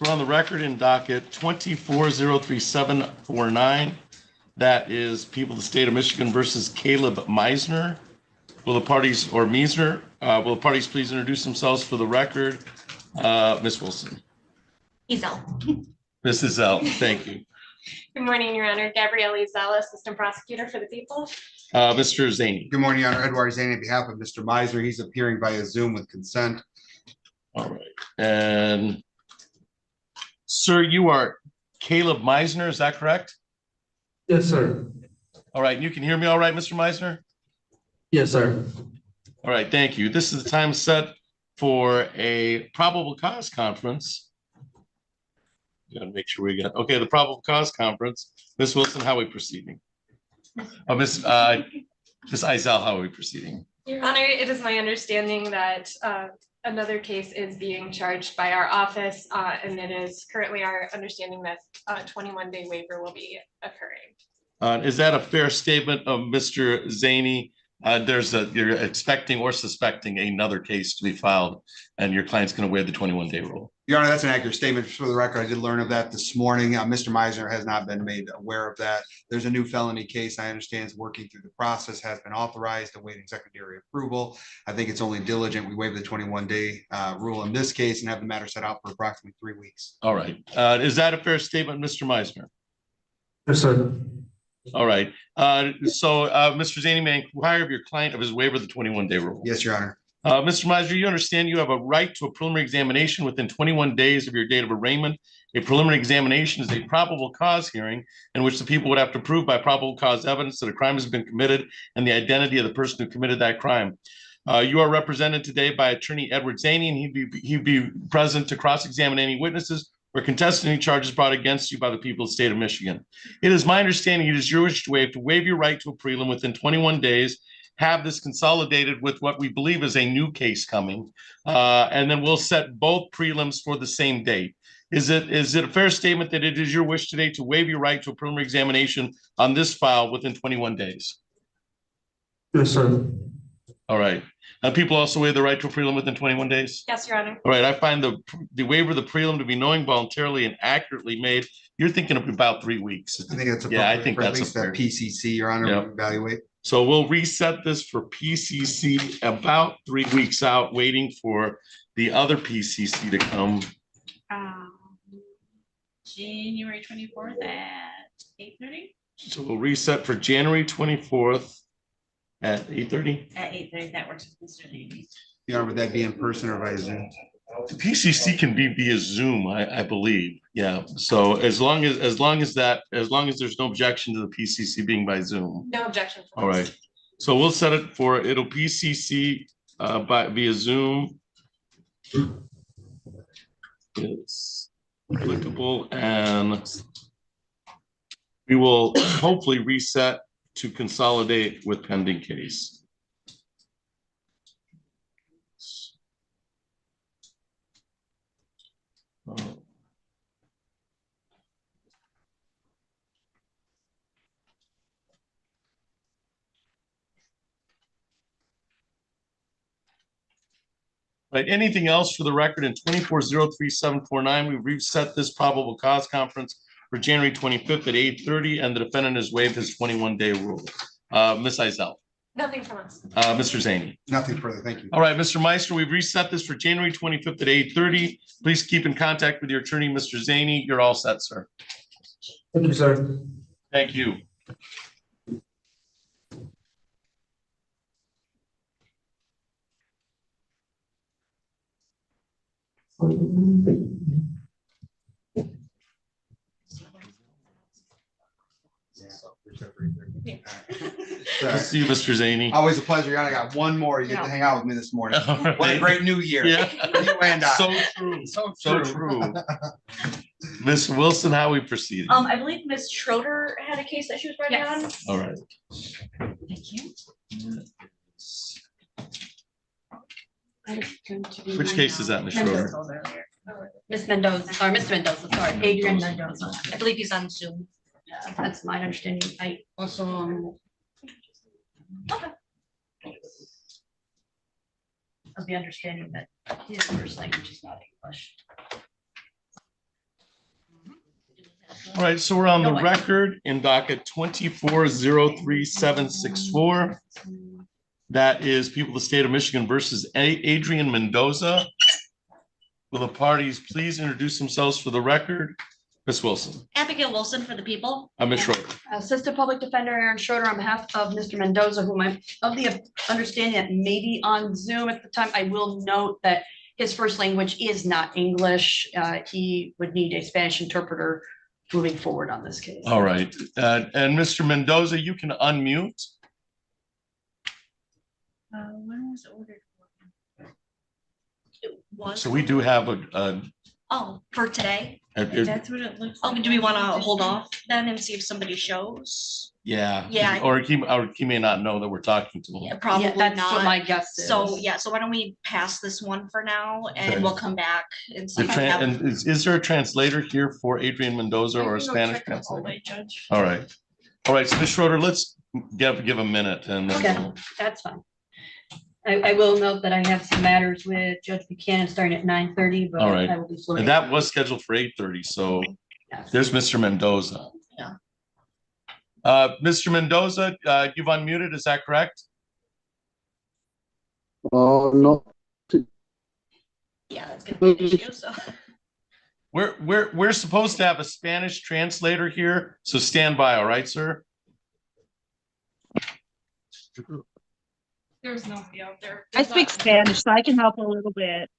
we're on the record in docket 2403749. That is people of the state of Michigan versus Caleb Meisner. Will the parties, or Meisner, will the parties please introduce themselves for the record? Ms. Wilson. Ezel. Mrs. L, thank you. Good morning, Your Honor. Gabrielle Ezel, Assistant Prosecutor for the people. Mr. Zaney. Good morning, Your Honor. Edward Zaney on behalf of Mr. Meisner. He's appearing via Zoom with consent. All right. And sir, you are Caleb Meisner, is that correct? Yes, sir. All right. You can hear me all right, Mr. Meisner? Yes, sir. All right. Thank you. This is the time set for a probable cause conference. Got to make sure we got, okay, the probable cause conference. Ms. Wilson, how are we proceeding? Oh, Ms. Ezel, how are we proceeding? Your Honor, it is my understanding that another case is being charged by our office, and it is currently our understanding that a 21-day waiver will be occurring. Is that a fair statement of Mr. Zaney? You're expecting or suspecting another case to be filed, and your client's going to waive the 21-day rule. Your Honor, that's an accurate statement. For the record, I did learn of that this morning. Mr. Meisner has not been made aware of that. There's a new felony case I understand is working through the process, has been authorized, awaiting secondary approval. I think it's only diligent. We waive the 21-day rule in this case and have the matter set out for approximately 3 weeks. All right. Is that a fair statement, Mr. Meisner? Yes, sir. All right. Mr. Zaney, may I inquire of your client of his waiver of the 21-day rule? Yes, Your Honor. Mr. Meisner, you understand you have a right to a preliminary examination within 21 days of your date of arraignment. A preliminary examination is a probable cause hearing in which the people would have to prove by probable cause evidence that a crime has been committed and the identity of the person who committed that crime. You are represented today by Attorney Edward Zaney, and he'd be present to cross-examine any witnesses or contest any charges brought against you by the people of the state of Michigan. It is my understanding it is your wish to waive your right to a prelim within 21 days, have this consolidated with what we believe is a new case coming, and then we'll set both prelims for the same date. Is it a fair statement that it is your wish today to waive your right to a preliminary examination on this file within 21 days? Yes, sir. All right. People also waive the right to a prelim within 21 days? Yes, Your Honor. All right. I find the waiver of the prelim to be knowing, voluntarily, and accurately made. You're thinking of about 3 weeks. I think that's yeah, I think that's a fair PCC, Your Honor, Yep. evaluate. So we'll reset this for PCC about 3 weeks out, waiting for the other PCC to come. January 24th at 8:30. So we'll reset for January 24th at 8:30. At 8:30, that works with Mr. Zaney. Your Honor, would that be in person or via Zoom? The PCC can be via Zoom, I believe. Yeah. So as long as there's no objection to the PCC being by Zoom. No objection. All right. So we'll set it for it'll PCC via Zoom. It's applicable, and we will hopefully reset to consolidate with pending case. Right. Anything else for the record in 2403749? We've reset this probable cause conference for January 25th at 8:30, and the defendant has waived his 21-day rule. Ms. Ezel. Nothing from us. Mr. Zaney. Nothing further. Thank you. All right, Mr. Meisner, we've reset this for January 25th at 8:30. Please keep in contact with your attorney, Mr. Zaney. You're all set, sir. Thank you, sir. Thank you. See you, Mr. Zaney. Always a pleasure, Your Honor. I got one more. You get to hang out with me this morning. Right. What a great new year. Yeah. You and I. So true. So true. Ms. Wilson, how we proceeding? I believe Ms. Schroeder had a case that she was writing on. All right. Thank you. Which case is that, Ms. Schroeder? Ms. Mendoza, or Mr. Mendoza, sorry, Adrian Mendoza. I believe he's on Zoom. That's my understanding. I also of the understanding that his first language is not English. All right, so we're on the record in docket 24-03764. That is people of the state of Michigan versus Adrian Mendoza. Will the parties please introduce themselves for the record? Ms. Wilson. Abigail Wilson for the people. Ms. Schroeder. Assistant Public Defender Aaron Schroeder on behalf of Mr. Mendoza, whom I'm of the understanding that maybe on Zoom at the time. I will note that his first language is not English. He would need a Spanish interpreter moving forward on this case. All right, and Mr. Mendoza, you can unmute. When was it ordered? It was. So we do have a Oh, for today? That's what it looks Oh, like. do we want to hold off then and see if somebody shows? yeah. Yeah. Or he may not know that we're talking to him. Yeah, probably that's what not. my guess is. So, yeah, so why don't we pass this one for now Okay. and we'll come back and see. The if we have- and is there a translator here for Adrian Mendoza or a Spanish translator? Judge. All right, so Ms. Schroeder, let's give a minute and then Okay, that's fine. I will note that I have some matters with Judge Buchanan starting at 9:30, but All right. I will be and floating. that was scheduled for 8:30. So Yes. there's Mr. Mendoza. Yeah. Mr. Mendoza, you've unmuted, is that correct? Oh, no. Yeah, that's gonna be an issue, so. We're supposed to have a Spanish translator here, so stand by, all right, sir? There's nobody out there. I speak Spanish, so I can help a little bit.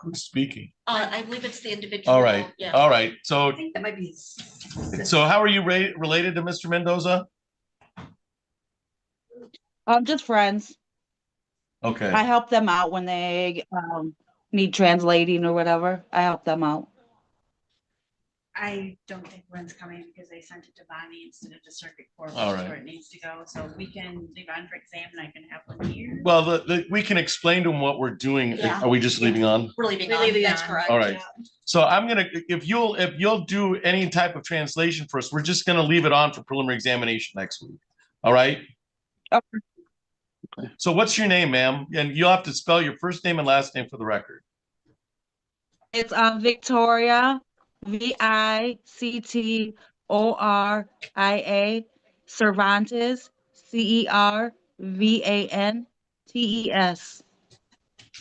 Who's speaking? I believe it's the individual. All right, Yeah. all right. I So think that might be. how are you related to Mr. Mendoza? Just friends. Okay. I help them out when they need translating or whatever. I help them out. I don't think Lynn's coming because they sent it to Bonnie instead of to circuit court, which All is right. where it needs to go. So we can leave on for exam and I can have Lynn here. Well, we can explain to them what we're doing. Yeah. Are we just leaving on? We're leaving We're on, leaving that's on. correct. All right. So I'm gonna, if you'll do any type of translation for us, we're just gonna leave it on for preliminary examination next week. All right? Okay. So what's your name, ma'am? And you'll have to spell your first name and last name for the record. It's Victoria, Victoria, Cervantes, Cervantes.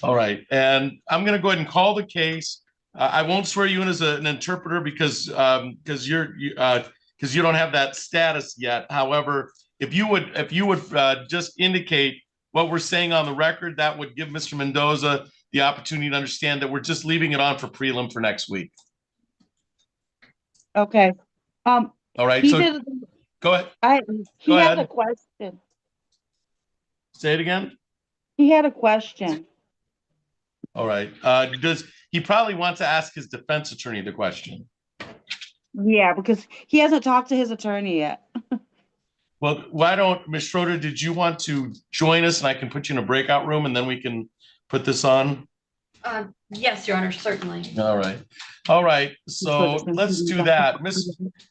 All right, and I'm gonna go ahead and call the case. I won't swear you in as an interpreter because you don't have that status yet. However, if you would just indicate what we're saying on the record, that would give Mr. Mendoza the opportunity to understand that we're just leaving it on for prelim for next week. Okay. All right, He so did, go ahead. he Go had ahead. a question. Say it again. He had a question. All right. Does he probably wants to ask his defense attorney the question? Yeah, because he hasn't talked to his attorney yet. Well, why don't, Ms. Schroeder, did you want to join us and I can put you in a breakout room and then we can put this on? Yes, Your Honor, certainly. All right. All right. So let's do that.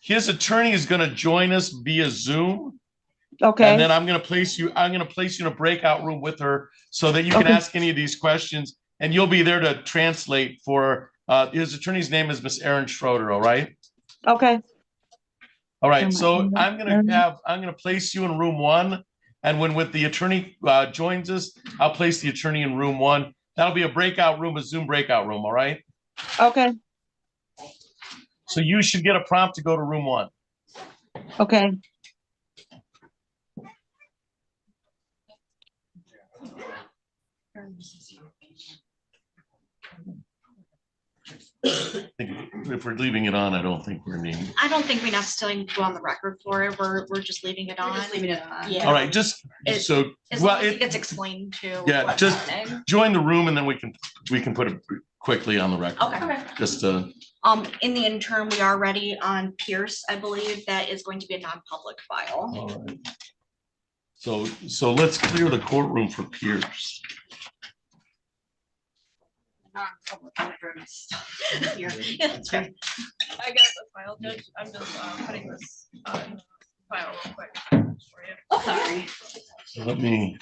His attorney is going to join us via Zoom. Okay. And then I'm going to place you in a breakout room with her so that you can Okay. ask any of these questions and you'll be there to translate for, his attorney's name is Miss Erin Schroeder. All right. Okay. All right. So I'm going to place you in room 1. And when the attorney joins us, I'll place the attorney in room 1. That'll be a breakout room, a Zoom breakout room. All right. Okay. So you should get a prompt to go to room 1. Okay. I think if we're leaving it on, I don't think we're needing. I don't think we necessarily need to go on the record for it. We're just leaving it on. We're just leaving it on. Yeah. All right, just It- so, As well, long as it it, gets explained to. Yeah, what's just- happening. join the room and then we can put it quickly on the record. Okay. Just In the interim, we are ready on Pierce, I believe that is going to be a non-public file. all right. So let's clear the courtroom for Pierce. Non-public records here. Yeah, that's fair. I got the file, Judge. I'm just putting this file real quick for you. Oh, sorry. So let me